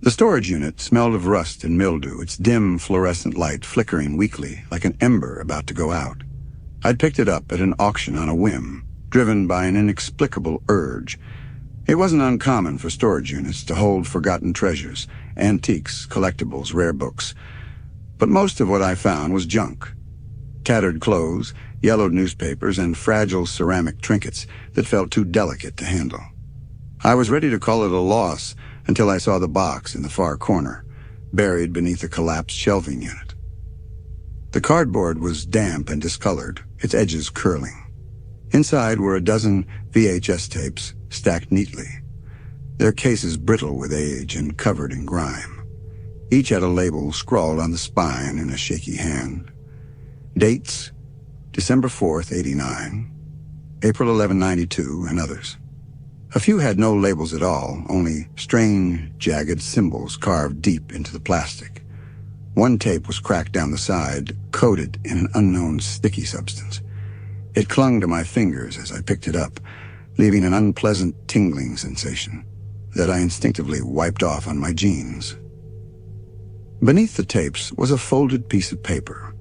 The storage unit smelled of rust and mildew, its dim fluorescent light flickering weakly like an ember about to go out. I'd picked it up at an auction on a whim, driven by an inexplicable urge. It wasn't uncommon for storage units to hold forgotten treasures, antiques, collectibles, rare books. But most of what I found was junk. Tattered clothes, yellowed newspapers, and fragile ceramic trinkets that felt too delicate to handle. I was ready to call it a loss until I saw the box in the far corner, buried beneath a collapsed shelving unit. The cardboard was damp and discolored, its edges curling. Inside were a dozen VHS tapes stacked neatly, their cases brittle with age and covered in grime. Each had a label scrawled on the spine in a shaky hand. Dates: December 4th, '89, April 11, '92, and others. A few had no labels at all, only strange, jagged symbols carved deep into the plastic. One tape was cracked down the side, coated in an unknown sticky substance. It clung to my fingers as I picked it up, leaving an unpleasant tingling sensation that I instinctively wiped off on my jeans. Beneath the tapes was a folded piece of paper.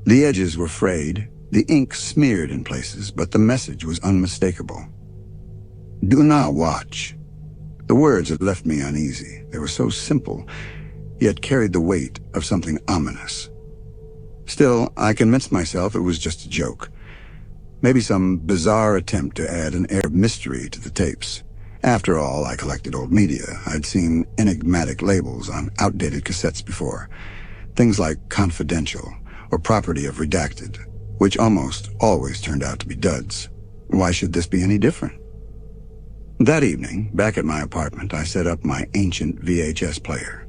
The edges were frayed, the ink smeared in places, but the message was unmistakable. "Do not watch." The words had left me uneasy. They were so simple, yet carried the weight of something ominous. Still, I convinced myself it was just a joke. Maybe some bizarre attempt to add an air of mystery to the tapes. After all, I collected old media. I'd seen enigmatic labels on outdated cassettes before. Things like confidential or property of redacted, which almost always turned out to be duds. Why should this be any different? That evening, back at my apartment, I set up my ancient VHS player.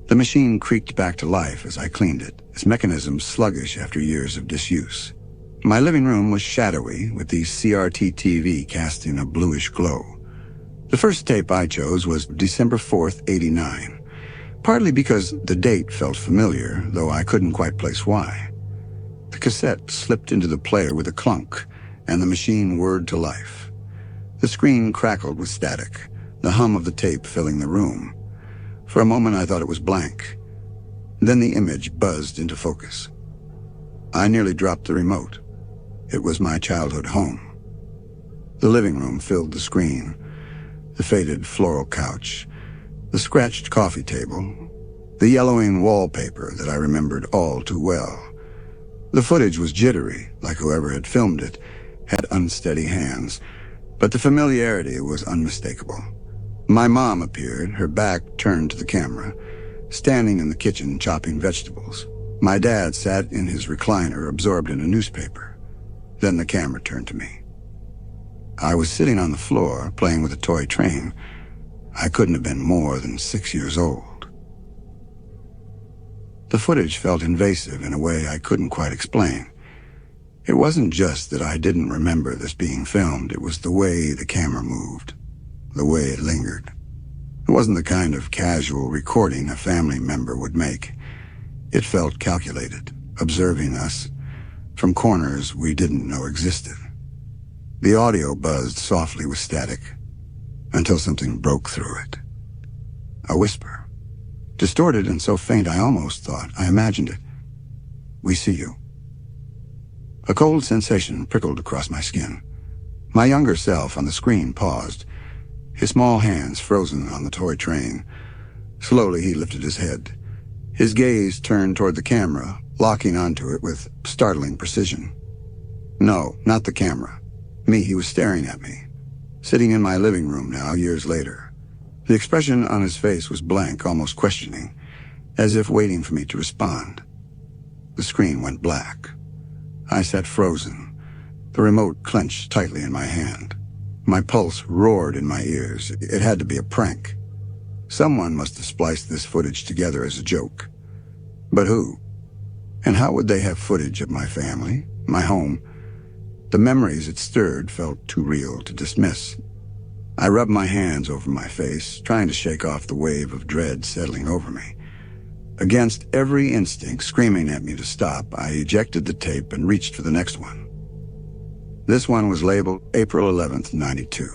The machine creaked back to life as I cleaned it, its mechanism sluggish after years of disuse. My living room was shadowy, with the CRT TV casting a bluish glow. The first tape I chose was December 4th, '89, partly because the date felt familiar, though I couldn't quite place why. The cassette slipped into the player with a clunk, and the machine whirred to life. The screen crackled with static, the hum of the tape filling the room. For a moment I thought it was blank. Then the image buzzed into focus. I nearly dropped the remote. It was my childhood home. The living room filled the screen, the faded floral couch, the scratched coffee table, the yellowing wallpaper that I remembered all too well. The footage was jittery, like whoever had filmed it had unsteady hands, but the familiarity was unmistakable. My mom appeared, her back turned to the camera, standing in the kitchen chopping vegetables. My dad sat in his recliner, absorbed in a newspaper. Then the camera turned to me. I was sitting on the floor, playing with a toy train. I couldn't have been more than 6 years old. The footage felt invasive in a way I couldn't quite explain. It wasn't just that I didn't remember this being filmed, it was the way the camera moved, the way it lingered. It wasn't the kind of casual recording a family member would make. It felt calculated, observing us from corners we didn't know existed. The audio buzzed softly with static until something broke through it. A whisper, distorted and so faint I almost thought I imagined it. "We see you." A cold sensation prickled across my skin. My younger self on the screen paused, his small hands frozen on the toy train. Slowly he lifted his head. His gaze turned toward the camera, locking onto it with startling precision. No, not the camera. Me, he was staring at me, sitting in my living room now, years later. The expression on his face was blank, almost questioning, as if waiting for me to respond. The screen went black. I sat frozen, the remote clenched tightly in my hand. My pulse roared in my ears. It had to be a prank. Someone must have spliced this footage together as a joke. But who? And how would they have footage of my family, my home? The memories it stirred felt too real to dismiss. I rubbed my hands over my face, trying to shake off the wave of dread settling over me. Against every instinct screaming at me to stop, I ejected the tape and reached for the next one. This one was labeled April 11th, '92.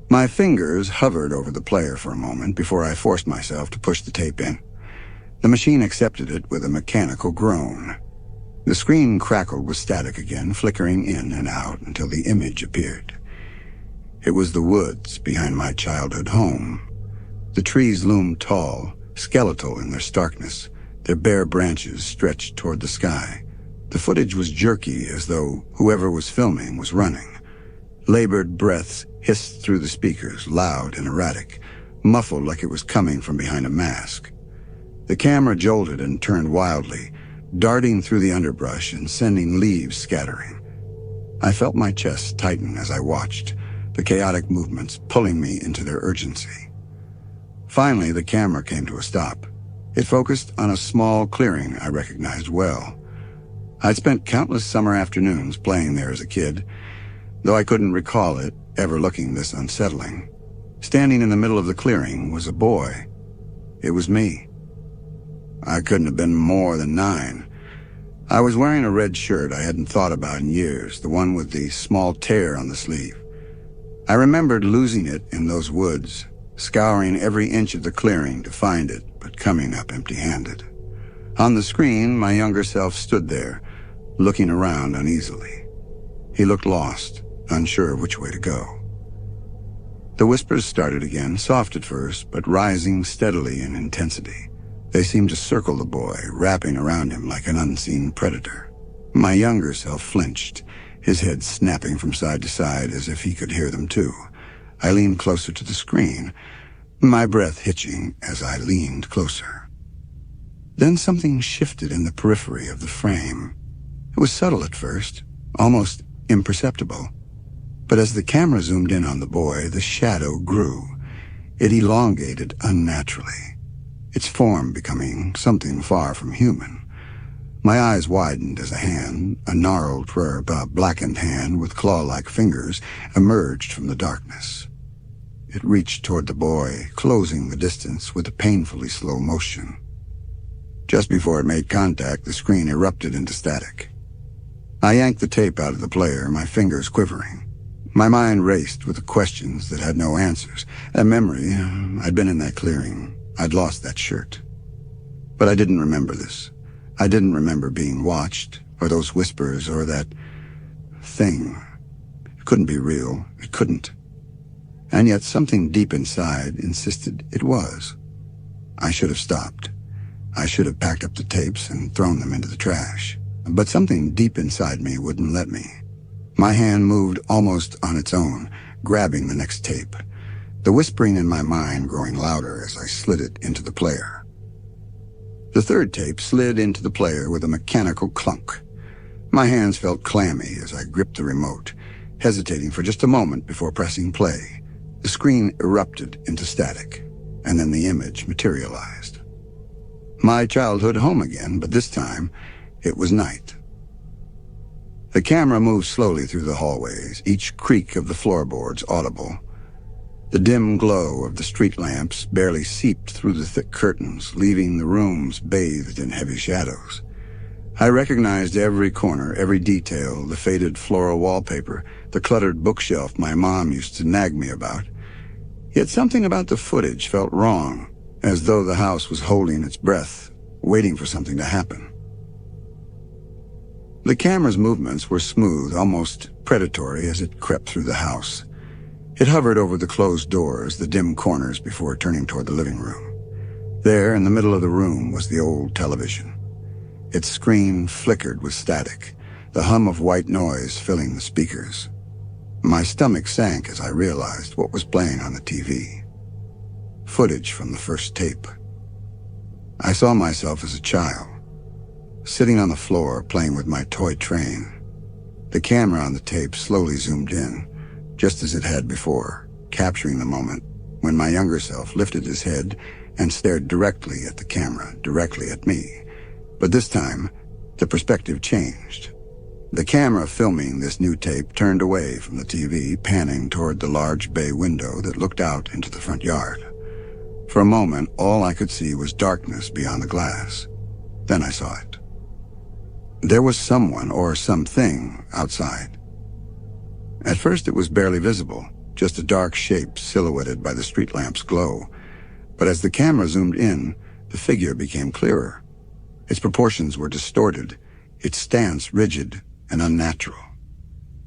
My fingers hovered over the player for a moment before I forced myself to push the tape in. The machine accepted it with a mechanical groan. The screen crackled with static again, flickering in and out until the image appeared. It was the woods behind my childhood home. The trees loomed tall, skeletal in their starkness, their bare branches stretched toward the sky. The footage was jerky, as though whoever was filming was running. Labored breaths hissed through the speakers, loud and erratic, muffled like it was coming from behind a mask. The camera jolted and turned wildly, darting through the underbrush and sending leaves scattering. I felt my chest tighten as I watched, the chaotic movements pulling me into their urgency. Finally, the camera came to a stop. It focused on a small clearing I recognized well. I'd spent countless summer afternoons playing there as a kid, though I couldn't recall it ever looking this unsettling. Standing in the middle of the clearing was a boy. It was me. I couldn't have been more than 9. I was wearing a red shirt I hadn't thought about in years, the one with the small tear on the sleeve. I remembered losing it in those woods, scouring every inch of the clearing to find it, but coming up empty-handed. On the screen, my younger self stood there, looking around uneasily. He looked lost, unsure of which way to go. The whispers started again, soft at first, but rising steadily in intensity. They seemed to circle the boy, wrapping around him like an unseen predator. My younger self flinched, his head snapping from side to side as if he could hear them too. I leaned closer to the screen, my breath hitching as I leaned closer. Then something shifted in the periphery of the frame. It was subtle at first, almost imperceptible. But as the camera zoomed in on the boy, the shadow grew. It elongated unnaturally, its form becoming something far from human. My eyes widened as a hand, a gnarled, blackened hand with claw-like fingers, emerged from the darkness. It reached toward the boy, closing the distance with a painfully slow motion. Just before it made contact, the screen erupted into static. I yanked the tape out of the player, my fingers quivering. My mind raced with the questions that had no answers. A memory, I'd been in that clearing. I'd lost that shirt. But I didn't remember this. I didn't remember being watched, or those whispers, or that thing. It couldn't be real. It couldn't. And yet something deep inside insisted it was. I should have stopped. I should have packed up the tapes and thrown them into the trash. But something deep inside me wouldn't let me. My hand moved almost on its own, grabbing the next tape, the whispering in my mind growing louder as I slid it into the player. The third tape slid into the player with a mechanical clunk. My hands felt clammy as I gripped the remote, hesitating for just a moment before pressing play. The screen erupted into static, and then the image materialized. My childhood home again, but this time it was night. The camera moved slowly through the hallways, each creak of the floorboards audible. The dim glow of the street lamps barely seeped through the thick curtains, leaving the rooms bathed in heavy shadows. I recognized every corner, every detail, the faded floral wallpaper, the cluttered bookshelf my mom used to nag me about. Yet something about the footage felt wrong, as though the house was holding its breath, waiting for something to happen. The camera's movements were smooth, almost predatory as it crept through the house. It hovered over the closed doors, the dim corners before turning toward the living room. There, in the middle of the room, was the old television. Its screen flickered with static, the hum of white noise filling the speakers. My stomach sank as I realized what was playing on the TV. Footage from the first tape. I saw myself as a child, sitting on the floor playing with my toy train. The camera on the tape slowly zoomed in, just as it had before, capturing the moment when my younger self lifted his head and stared directly at the camera, directly at me. But this time, the perspective changed. The camera filming this new tape turned away from the TV, panning toward the large bay window that looked out into the front yard. For a moment, all I could see was darkness beyond the glass. Then I saw it. There was someone or something outside. At first it was barely visible, just a dark shape silhouetted by the street lamp's glow. But as the camera zoomed in, the figure became clearer. Its proportions were distorted, its stance rigid and unnatural.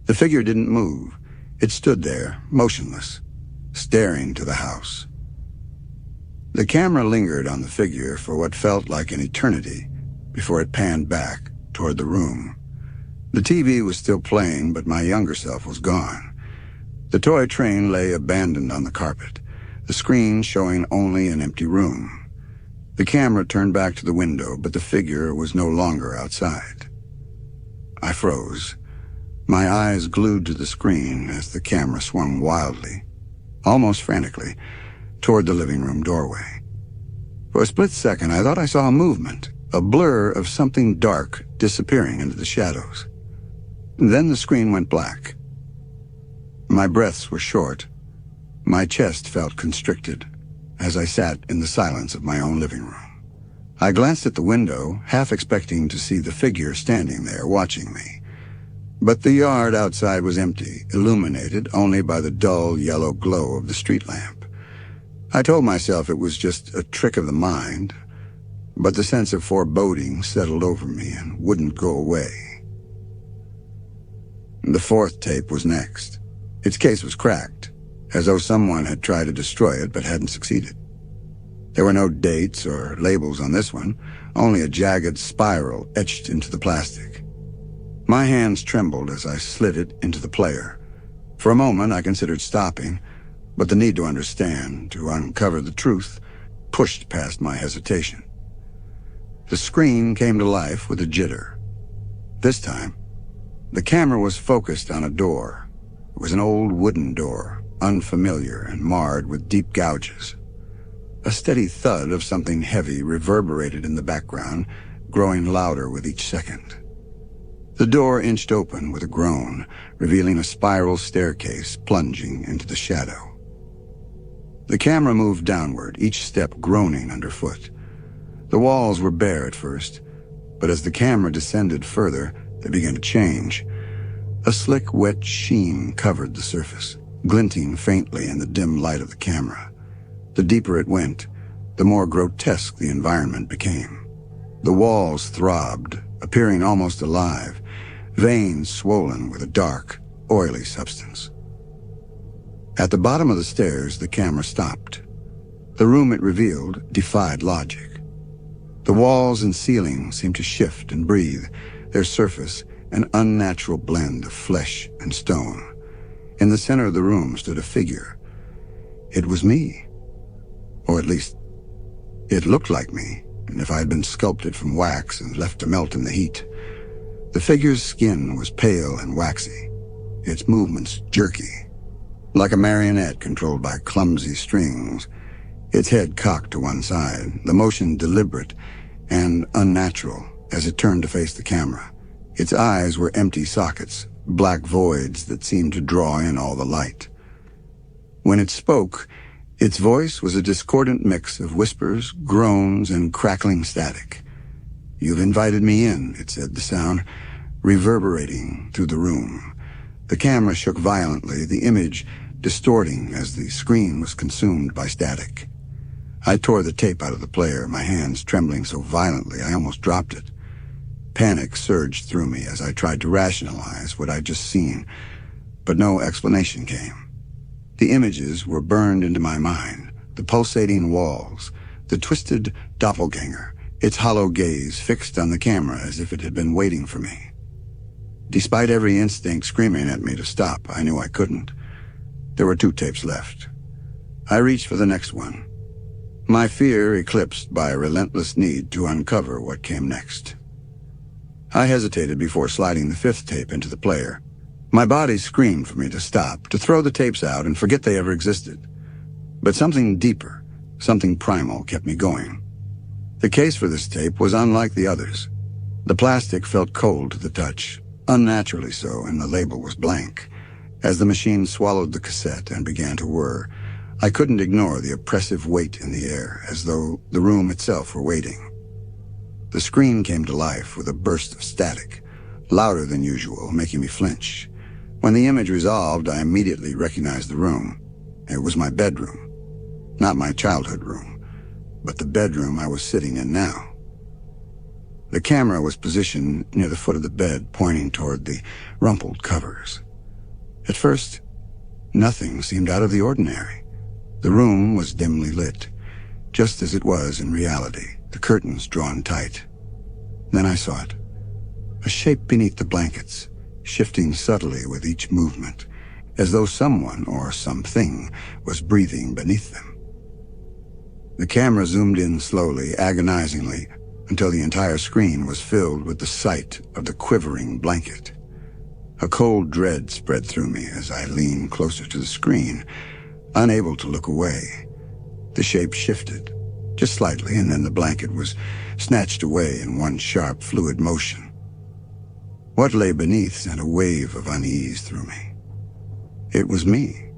The figure didn't move. It stood there, motionless, staring to the house. The camera lingered on the figure for what felt like an eternity before it panned back toward the room. The TV was still playing, but my younger self was gone. The toy train lay abandoned on the carpet, the screen showing only an empty room. The camera turned back to the window, but the figure was no longer outside. I froze, my eyes glued to the screen as the camera swung wildly, almost frantically, toward the living room doorway. For a split second, I thought I saw a movement, a blur of something dark disappearing into the shadows. Then the screen went black. My breaths were short. My chest felt constricted as I sat in the silence of my own living room. I glanced at the window, half expecting to see the figure standing there watching me. But the yard outside was empty, illuminated only by the dull yellow glow of the street lamp. I told myself it was just a trick of the mind, but the sense of foreboding settled over me and wouldn't go away. The fourth tape was next. Its case was cracked, as though someone had tried to destroy it but hadn't succeeded. There were no dates or labels on this one, only a jagged spiral etched into the plastic. My hands trembled as I slid it into the player. For a moment I considered stopping, but the need to understand, to uncover the truth, pushed past my hesitation. The screen came to life with a jitter. This time, the camera was focused on a door. It was an old wooden door, unfamiliar and marred with deep gouges. A steady thud of something heavy reverberated in the background, growing louder with each second. The door inched open with a groan, revealing a spiral staircase plunging into the shadow. The camera moved downward, each step groaning underfoot. The walls were bare at first, but as the camera descended further, they began to change. A slick, wet sheen covered the surface, glinting faintly in the dim light of the camera. The deeper it went, the more grotesque the environment became. The walls throbbed, appearing almost alive, veins swollen with a dark, oily substance. At the bottom of the stairs, the camera stopped. The room it revealed defied logic. The walls and ceiling seemed to shift and breathe, their surface an unnatural blend of flesh and stone. In the center of the room stood a figure. It was me. Or at least, it looked like me, and if I had been sculpted from wax and left to melt in the heat. The figure's skin was pale and waxy, its movements jerky. Like a marionette controlled by clumsy strings, its head cocked to one side, the motion deliberate and unnatural as it turned to face the camera. Its eyes were empty sockets, black voids that seemed to draw in all the light. When it spoke, its voice was a discordant mix of whispers, groans, and crackling static. "You've invited me in," it said, the sound reverberating through the room. The camera shook violently, the image distorting as the screen was consumed by static. I tore the tape out of the player, my hands trembling so violently I almost dropped it. Panic surged through me as I tried to rationalize what I'd just seen, but no explanation came. The images were burned into my mind, the pulsating walls, the twisted doppelganger, its hollow gaze fixed on the camera as if it had been waiting for me. Despite every instinct screaming at me to stop, I knew I couldn't. There were 2 tapes left. I reached for the next one, my fear eclipsed by a relentless need to uncover what came next. I hesitated before sliding the 5th tape into the player. My body screamed for me to stop, to throw the tapes out and forget they ever existed. But something deeper, something primal kept me going. The case for this tape was unlike the others. The plastic felt cold to the touch, unnaturally so, and the label was blank. As the machine swallowed the cassette and began to whir, I couldn't ignore the oppressive weight in the air, as though the room itself were waiting. The screen came to life with a burst of static, louder than usual, making me flinch. When the image resolved, I immediately recognized the room. It was my bedroom. Not my childhood room, but the bedroom I was sitting in now. The camera was positioned near the foot of the bed, pointing toward the rumpled covers. At first, nothing seemed out of the ordinary. The room was dimly lit, just as it was in reality, the curtains drawn tight. Then I saw it. A shape beneath the blankets, shifting subtly with each movement, as though someone or something was breathing beneath them. The camera zoomed in slowly, agonizingly, until the entire screen was filled with the sight of the quivering blanket. A cold dread spread through me as I leaned closer to the screen, unable to look away. The shape shifted, just slightly, and then the blanket was snatched away in one sharp, fluid motion. What lay beneath sent a wave of unease through me. It was me,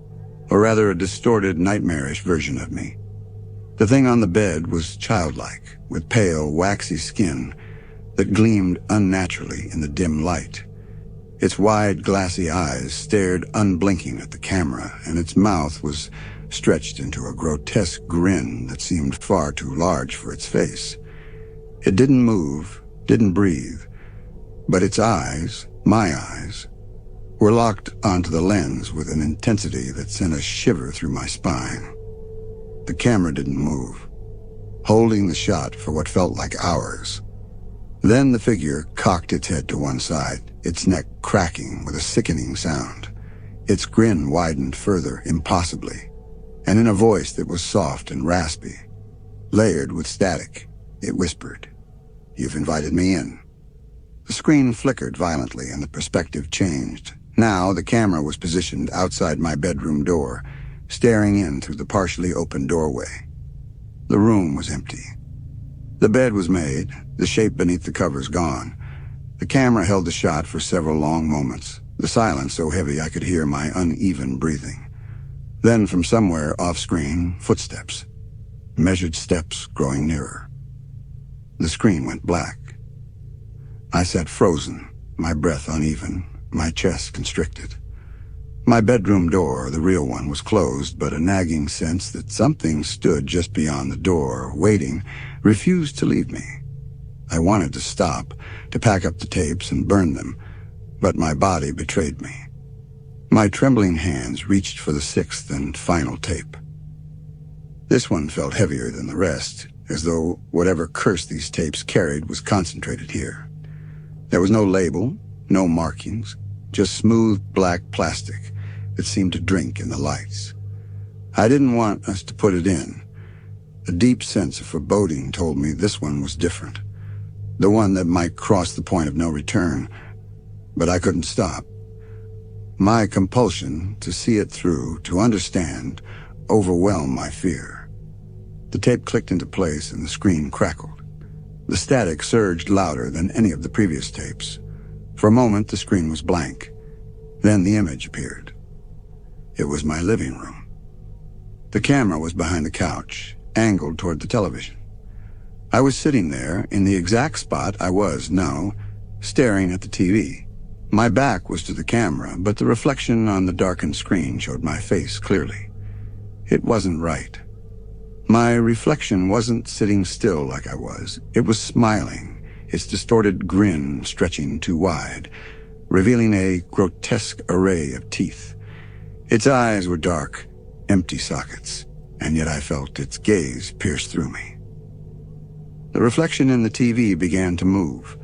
or rather a distorted, nightmarish version of me. The thing on the bed was childlike, with pale, waxy skin that gleamed unnaturally in the dim light. Its wide, glassy eyes stared unblinking at the camera, and its mouth was stretched into a grotesque grin that seemed far too large for its face. It didn't move, didn't breathe, but its eyes, my eyes, were locked onto the lens with an intensity that sent a shiver through my spine. The camera didn't move, holding the shot for what felt like hours. Then the figure cocked its head to one side, its neck cracking with a sickening sound. Its grin widened further, impossibly, and in a voice that was soft and raspy, layered with static, it whispered, "You've invited me in." The screen flickered violently and the perspective changed. Now the camera was positioned outside my bedroom door, staring in through the partially open doorway. The room was empty. The bed was made, the shape beneath the covers gone. The camera held the shot for several long moments, the silence so heavy I could hear my uneven breathing. Then from somewhere off-screen, footsteps. Measured steps growing nearer. The screen went black. I sat frozen, my breath uneven, my chest constricted. My bedroom door, the real one, was closed, but a nagging sense that something stood just beyond the door, waiting, refused to leave me. I wanted to stop, to pack up the tapes and burn them, but my body betrayed me. My trembling hands reached for the sixth and final tape. This one felt heavier than the rest, as though whatever curse these tapes carried was concentrated here. There was no label, no markings, just smooth black plastic that seemed to drink in the lights. I didn't want us to put it in. A deep sense of foreboding told me this one was different, the one that might cross the point of no return, but I couldn't stop. My compulsion to see it through, to understand, overwhelmed my fear. The tape clicked into place and the screen crackled. The static surged louder than any of the previous tapes. For a moment, the screen was blank. Then the image appeared. It was my living room. The camera was behind the couch, angled toward the television. I was sitting there in the exact spot I was now, staring at the TV. My back was to the camera, but the reflection on the darkened screen showed my face clearly. It wasn't right. My reflection wasn't sitting still like I was. It was smiling, its distorted grin stretching too wide, revealing a grotesque array of teeth. Its eyes were dark, empty sockets, and yet I felt its gaze pierce through me. The reflection in the TV began to move.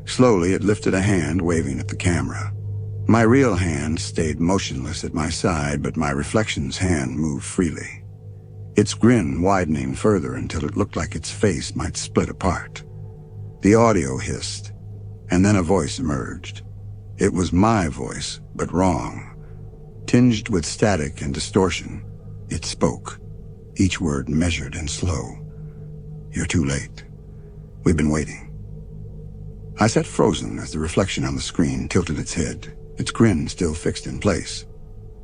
Slowly, it lifted a hand, waving at the camera. My real hand stayed motionless at my side, but my reflection's hand moved freely. Its grin widening further until it looked like its face might split apart. The audio hissed, and then a voice emerged. It was my voice, but wrong. Tinged with static and distortion, it spoke, each word measured and slow. "You're too late. We've been waiting." I sat frozen as the reflection on the screen tilted its head, its grin still fixed in place.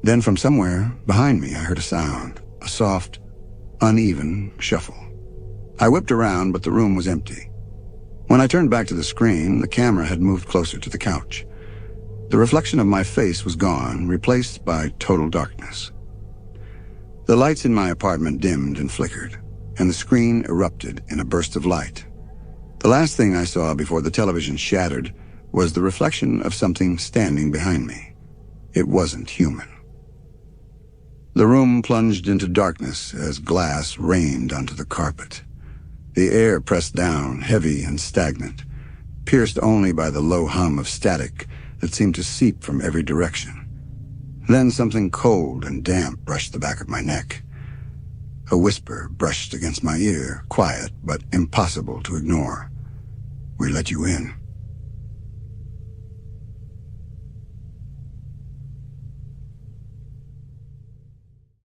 Then from somewhere behind me I heard a sound, a soft, uneven shuffle. I whipped around, but the room was empty. When I turned back to the screen, the camera had moved closer to the couch. The reflection of my face was gone, replaced by total darkness. The lights in my apartment dimmed and flickered, and the screen erupted in a burst of light. The last thing I saw before the television shattered was the reflection of something standing behind me. It wasn't human. The room plunged into darkness as glass rained onto the carpet. The air pressed down, heavy and stagnant, pierced only by the low hum of static that seemed to seep from every direction. Then something cold and damp brushed the back of my neck. A whisper brushed against my ear, quiet but impossible to ignore. "We let you in."